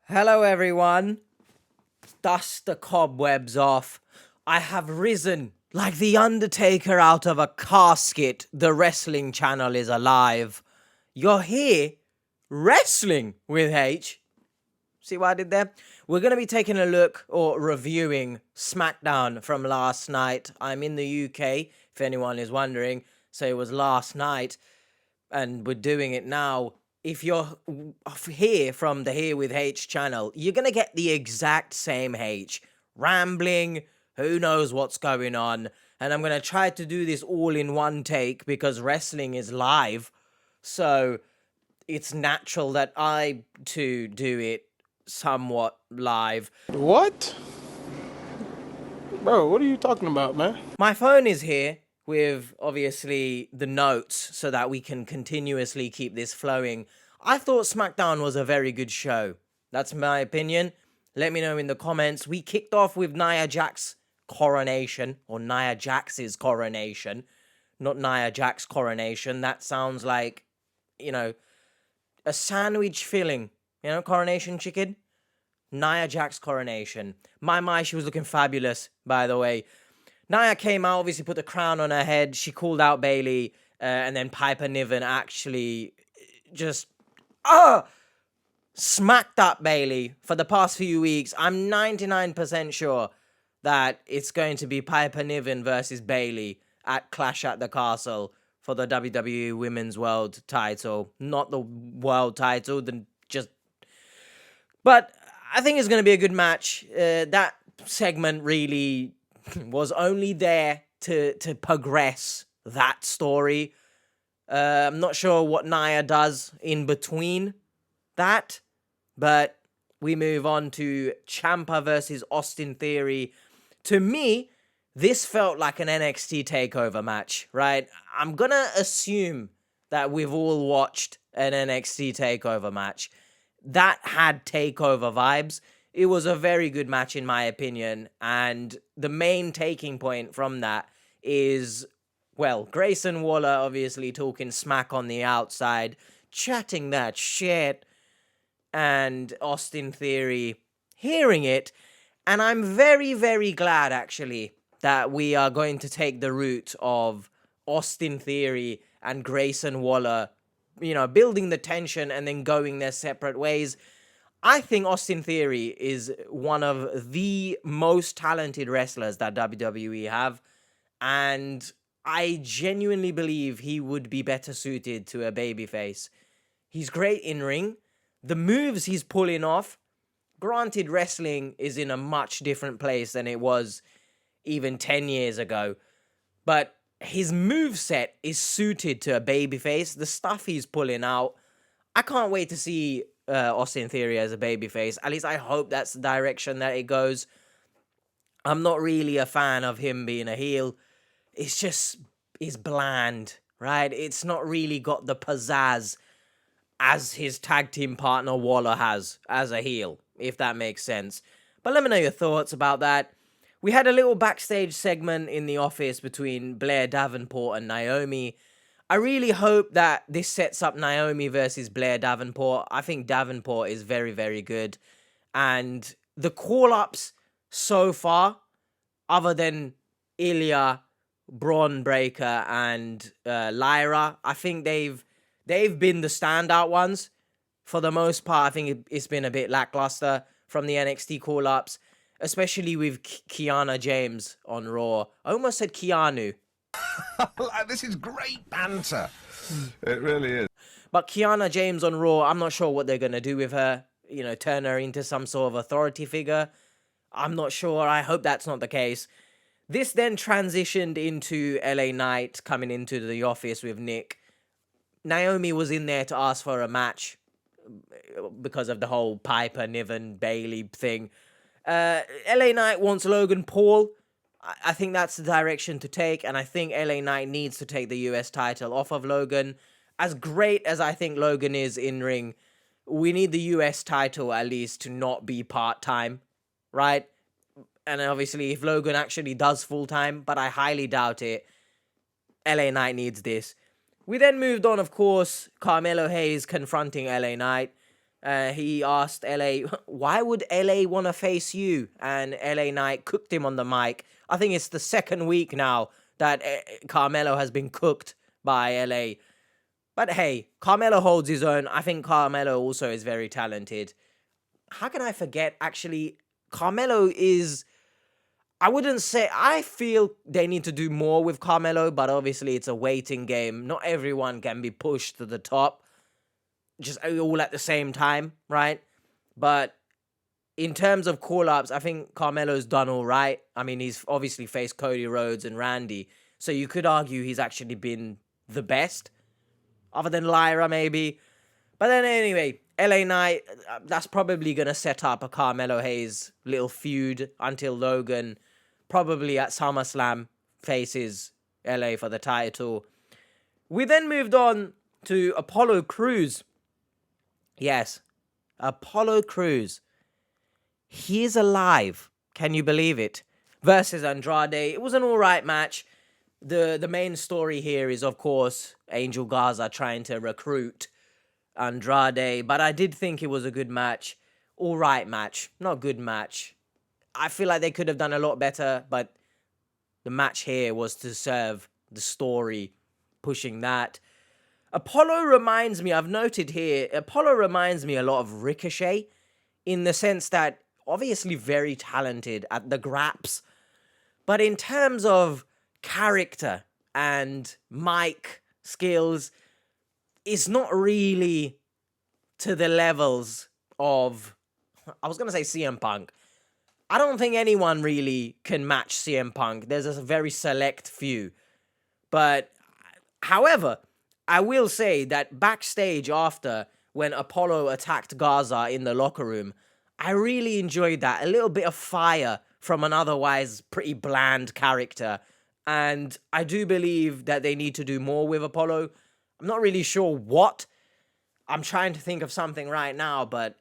Hello, everyone. Dust the cobwebs off. I have risen like the Undertaker out of a casket. The wrestling channel is alive. You're here, wrestling with H. See what I did there? We're going to be taking a look or reviewing SmackDown from last night. I'm in the UK, if anyone is wondering. So it was last night, and we're doing it now. If you're here from the Here with H channel, you're going to get the exact same H. Rambling, who knows what's going on. And I'm going to try to do this all in one take because wrestling is live. So it's natural that I too do it somewhat live. What? Bro, what are you talking about, man? My phone is here with obviously the notes so that we can continuously keep this flowing. I thought SmackDown was a very good show. That's my opinion. Let me know in the comments. We kicked off with Nia Jax's coronation, or Nia Jax's coronation, not Nia Jax's coronation. That sounds like, a sandwich filling, coronation chicken. Nia Jax's coronation. My, she was looking fabulous, by the way. Nia came out, obviously put the crown on her head. She called out Bayley, and then Piper Niven actually just smacked up Bayley for the past few weeks. I'm 99% sure that it's going to be Piper Niven versus Bayley at Clash at the Castle for the WWE Women's World title. Not the world title, but I think it's going to be a good match. That segment really was only there to progress that story. I'm not sure what Nia does in between that, but we move on to Ciampa versus Austin Theory. To me, this felt like an NXT takeover match, right? I'm gonna assume that we've all watched an NXT takeover match. That had takeover vibes. It was a very good match in my opinion, and the main taking point from that is, well, Grayson Waller obviously talking smack on the outside, chatting that shit, and Austin Theory hearing it, and I'm very, very glad actually that we are going to take the route of Austin Theory and Grayson Waller, building the tension and then going their separate ways. I think Austin Theory is one of the most talented wrestlers that WWE have, and I genuinely believe he would be better suited to a babyface. He's great in ring. The moves he's pulling off, granted wrestling is in a much different place than it was even 10 years ago, but his moveset is suited to a babyface. The stuff he's pulling out, I can't wait to see Austin Theory as a babyface. At least I hope that's the direction that it goes. I'm not really a fan of him being a heel. It's bland, right? It's not really got the pizzazz as his tag team partner Waller has as a heel, if that makes sense. But let me know your thoughts about that. We had a little backstage segment in the office between Blair Davenport and Naomi. I really hope that this sets up Naomi versus Blair Davenport. I think Davenport is very, very good. And the call-ups so far, other than Ilya, Braun Breaker, and Lyra, I think they've been the standout ones. For the most part, I think it's been a bit lackluster from the NXT call-ups, especially with Kiana James on Raw. I almost said Keanu. This is great banter. It really is. But Kiana James on Raw, I'm not sure what they're going to do with her. Turn her into some sort of authority figure. I'm not sure. I hope that's not the case. This then transitioned into LA Knight coming into the office with Nick. Naomi was in there to ask for a match because of the whole Piper, Niven, Bayley thing. LA Knight wants Logan Paul. I think that's the direction to take, and I think LA Knight needs to take the US title off of Logan. As great as I think Logan is in ring, we need the US title at least to not be part-time, right? And obviously if Logan actually does full-time, but I highly doubt it, LA Knight needs this. We then moved on, of course, Carmelo Hayes confronting LA Knight. He asked LA, why would LA want to face you? And LA Knight cooked him on the mic. I think it's the second week now that Carmelo has been cooked by LA. But hey, Carmelo holds his own. I think Carmelo also is very talented. How can I forget? Actually, Carmelo is... I wouldn't say... I feel they need to do more with Carmelo, but obviously it's a waiting game. Not everyone can be pushed to the top just all at the same time, right? But in terms of call-ups, I think Carmelo's done all right. I mean, he's obviously faced Cody Rhodes and Randy, so you could argue he's actually been the best, other than Lyra maybe. But then anyway, LA Knight, that's probably going to set up a Carmelo Hayes little feud until Logan, probably at SummerSlam, faces LA for the title. We then moved on to Apollo Crews. Yes, Apollo Crews. He's alive. Can you believe it? Versus Andrade. It was an alright match. The main story here is, of course, Angel Garza trying to recruit Andrade. But I did think it was a good match. Alright match. Not good match. I feel like they could have done a lot better. But the match here was to serve the story, pushing that. Apollo reminds me, I've noted here, Apollo reminds me a lot of Ricochet in the sense that obviously very talented at the graps, but in terms of character and mic skills, it's not really to the levels of, I was going to say CM Punk. I don't think anyone really can match CM Punk. There's a very select few. But, however, I will say that backstage after, when Apollo attacked Garza in the locker room, I really enjoyed that. A little bit of fire from an otherwise pretty bland character. And I do believe that they need to do more with Apollo. I'm not really sure what. I'm trying to think of something right now, but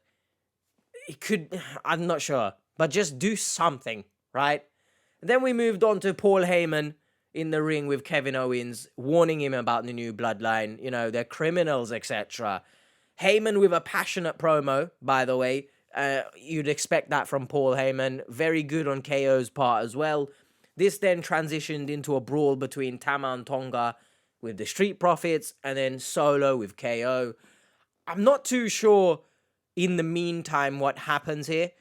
it could... I'm not sure. But just do something, right? And then we moved on to Paul Heyman in the ring with Kevin Owens, warning him about the new bloodline, you know, they're criminals, etc. Heyman with a passionate promo, by the way. You'd expect that from Paul Heyman. Very good on KO's part as well. This then transitioned into a brawl between Tama and Tonga with the Street Profits, and then Solo with KO. I'm not too sure in the meantime what happens here.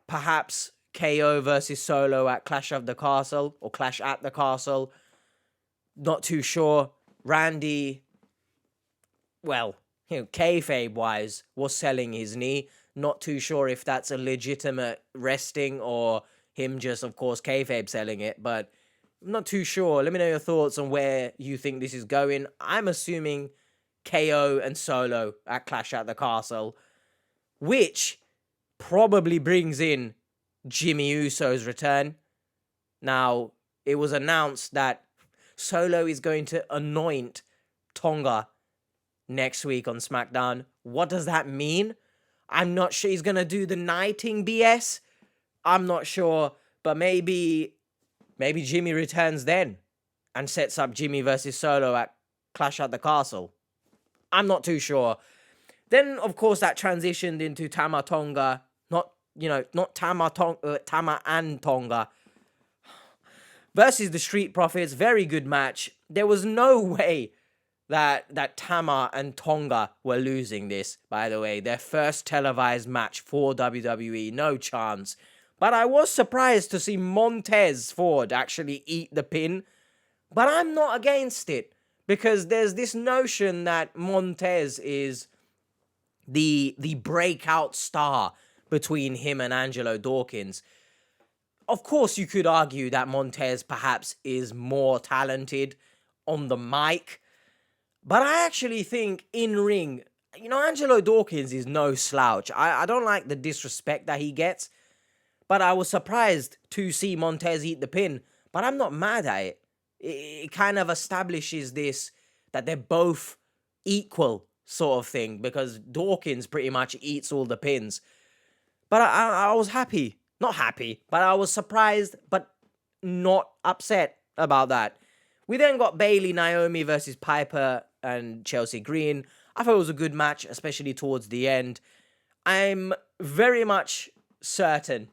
Perhaps KO versus Solo at Clash of the Castle, or Clash at the Castle. Not too sure. Randy, well, you know, kayfabe-wise, was selling his knee. Not too sure if that's a legitimate resting or him just, of course, kayfabe selling it, but I'm not too sure. Let me know your thoughts on where you think this is going. I'm assuming KO and Solo at Clash at the Castle, which probably brings in Jimmy Uso's return. Now, it was announced that Solo is going to anoint Tonga next week on SmackDown. What does that mean? I'm not sure. He's going to do the knighting BS. I'm not sure. But maybe Jimmy returns then and sets up Jimmy versus Solo at Clash at the Castle. I'm not too sure. Then, of course, that transitioned into Tama Tonga. Not Tama and Tonga versus the Street Profits. Very good match. There was no way that Tama and Tonga were losing this, by the way. Their first televised match for WWE. No chance. But I was surprised to see Montez Ford actually eat the pin. But I'm not against it, because there's this notion that Montez is the breakout star between him and Angelo Dawkins. Of course, you could argue that Montez perhaps is more talented on the mic, but I actually think in-ring, Angelo Dawkins is no slouch. I don't like the disrespect that he gets, but I was surprised to see Montez eat the pin, but I'm not mad at it. It kind of establishes this, that they're both equal sort of thing, because Dawkins pretty much eats all the pins. But I was happy. Not happy, but I was surprised, but not upset about that. We then got Bayley, Naomi versus Piper and Chelsea Green. I thought it was a good match, especially towards the end. I'm very much certain.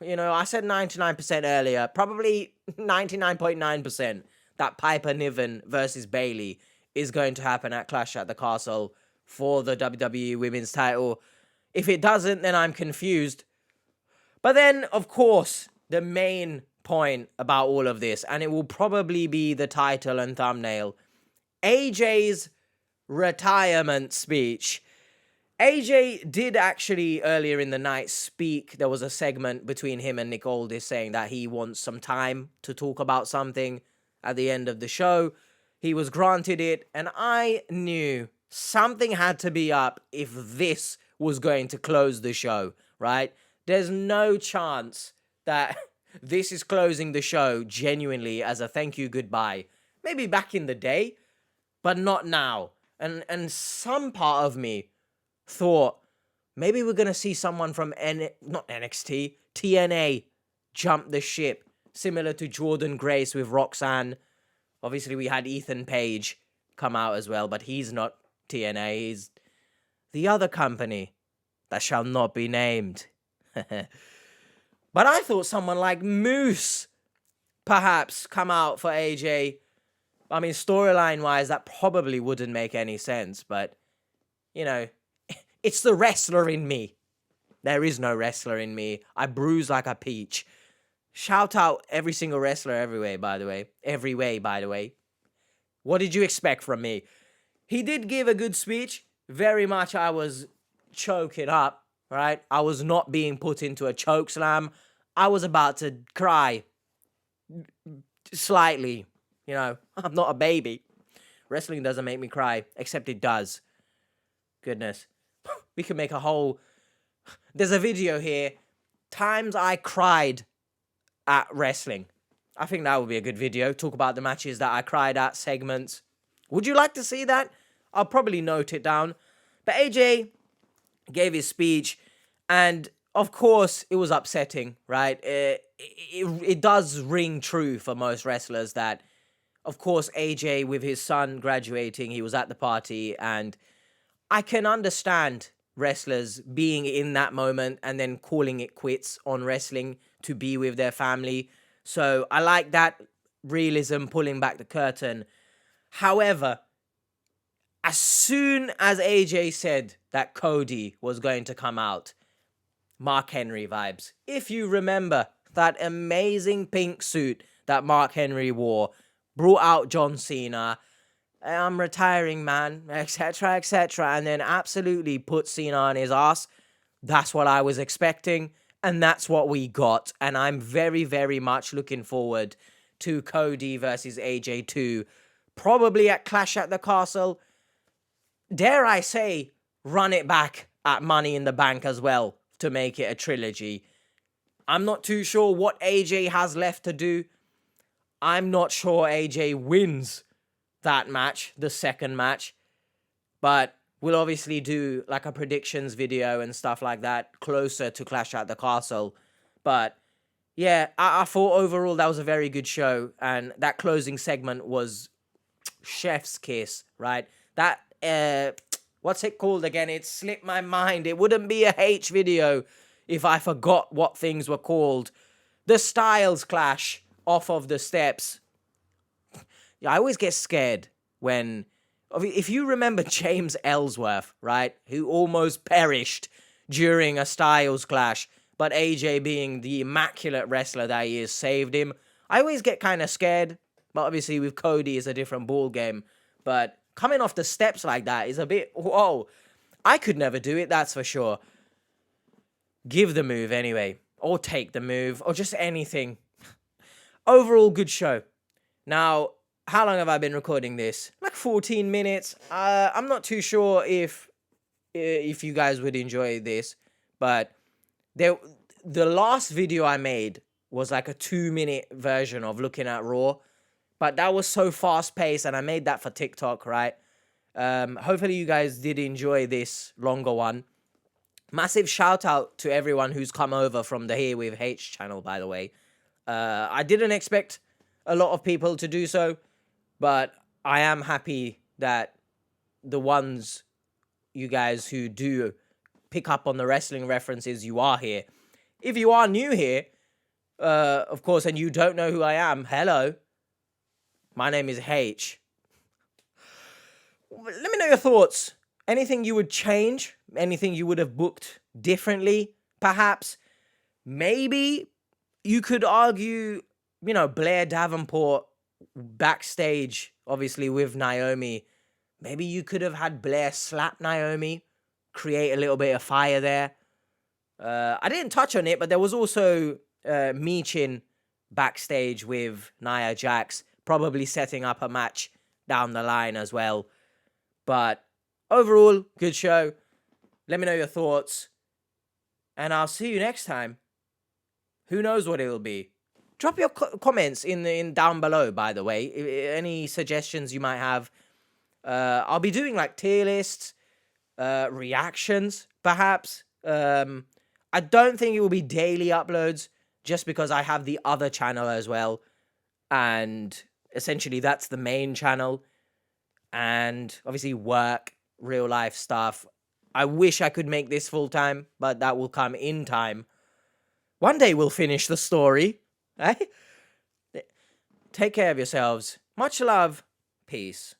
You know, I said 99% earlier, probably 99.9% that Piper Niven versus Bayley is going to happen at Clash at the Castle for the WWE Women's title. If it doesn't, then I'm confused. But then, of course, the main point about all of this, and it will probably be the title and thumbnail, AJ's retirement speech. AJ did actually earlier in the night speak. There was a segment between him and Nick Aldis saying that he wants some time to talk about something at the end of the show. He was granted it, and I knew something had to be up if this was going to close the show, right? There's no chance that this is closing the show genuinely as a thank you goodbye. Maybe back in the day, but not now. And some part of me thought maybe we're going to see someone from not NXT, TNA jump the ship, similar to Jordan Grace with Roxanne. Obviously, we had Ethan Page come out as well, but he's not TNA. He's the other company that shall not be named. But I thought someone like Moose perhaps come out for AJ. I mean, storyline-wise, that probably wouldn't make any sense, but, you know, it's the wrestler in me. There is no wrestler in me. I bruise like a peach. Shout out every single wrestler every way, by the way. Every way, by the way. What did you expect from me? He did give a good speech. Very much I was choking up, right? I was not being put into a choke slam. I was about to cry. Slightly. You know, I'm not a baby. Wrestling doesn't make me cry, except it does. Goodness. We could make a whole... There's a video here. Times I cried at wrestling. I think that would be a good video. Talk about the matches that I cried at, segments. Would you like to see that? I'll probably note it down. But AJ gave his speech, and of course, it was upsetting, right? It does ring true for most wrestlers that, of course, AJ, with his son graduating, he was at the party, and I can understand wrestlers being in that moment and then calling it quits on wrestling to be with their family. So I like that realism, pulling back the curtain. However, as soon as AJ said that Cody was going to come out, Mark Henry vibes. If you remember that amazing pink suit that Mark Henry wore, brought out John Cena, I'm retiring, man, etc., etc., and then absolutely put Cena on his ass. That's what I was expecting, and that's what we got. And I'm very, very much looking forward to Cody versus AJ 2, probably at Clash at the Castle. Dare I say, run it back at Money in the Bank as well to make it a trilogy. I'm not too sure what AJ has left to do. I'm not sure AJ wins that match, the second match, but we'll obviously do like a predictions video and stuff like that closer to Clash at the Castle. But yeah, I thought overall that was a very good show, and that closing segment was chef's kiss, right? That what's it called again? It slipped my mind. It wouldn't be a H video if I forgot what things were called. The Styles Clash off of the steps. I always get scared when... If you remember James Ellsworth, right? Who almost perished during a Styles Clash, but AJ, being the immaculate wrestler that he is, saved him. I always get kind of scared, but obviously with Cody it's a different ball game. But coming off the steps like that is a bit... Whoa. I could never do it, that's for sure. Give the move anyway. Or take the move. Or just anything. Overall, good show. Now... How long have I been recording this? Like 14 minutes. I'm not too sure if you guys would enjoy this, but the last video I made was like a 2-minute version of looking at Raw, but that was so fast paced, and I made that for TikTok, right? Hopefully you guys did enjoy this longer one. Massive shout out to everyone who's come over from the Here With H channel, by the way. I didn't expect a lot of people to do so, but I am happy that the ones, you guys who do pick up on the wrestling references, you are here. If you are new here, of course, and you don't know who I am, hello. My name is H. Let me know your thoughts. Anything you would change? Anything you would have booked differently, perhaps? Maybe you could argue, Blair Davenport backstage, obviously with Naomi. Maybe you could have had Blair slap Naomi, create a little bit of fire there. I didn't touch on it, but there was also Michin backstage with Nia Jax, probably setting up a match down the line as well. But overall, good show. Let me know your thoughts. And I'll see you next time. Who knows what it'll be? Drop your comments in down below, by the way. Any suggestions you might have. I'll be doing like tier lists, reactions, perhaps. I don't think it will be daily uploads, just because I have the other channel as well. And essentially that's the main channel. And obviously work, real life stuff. I wish I could make this full time, but that will come in time. One day we'll finish the story. Eh? Take care of yourselves. Much love. Peace.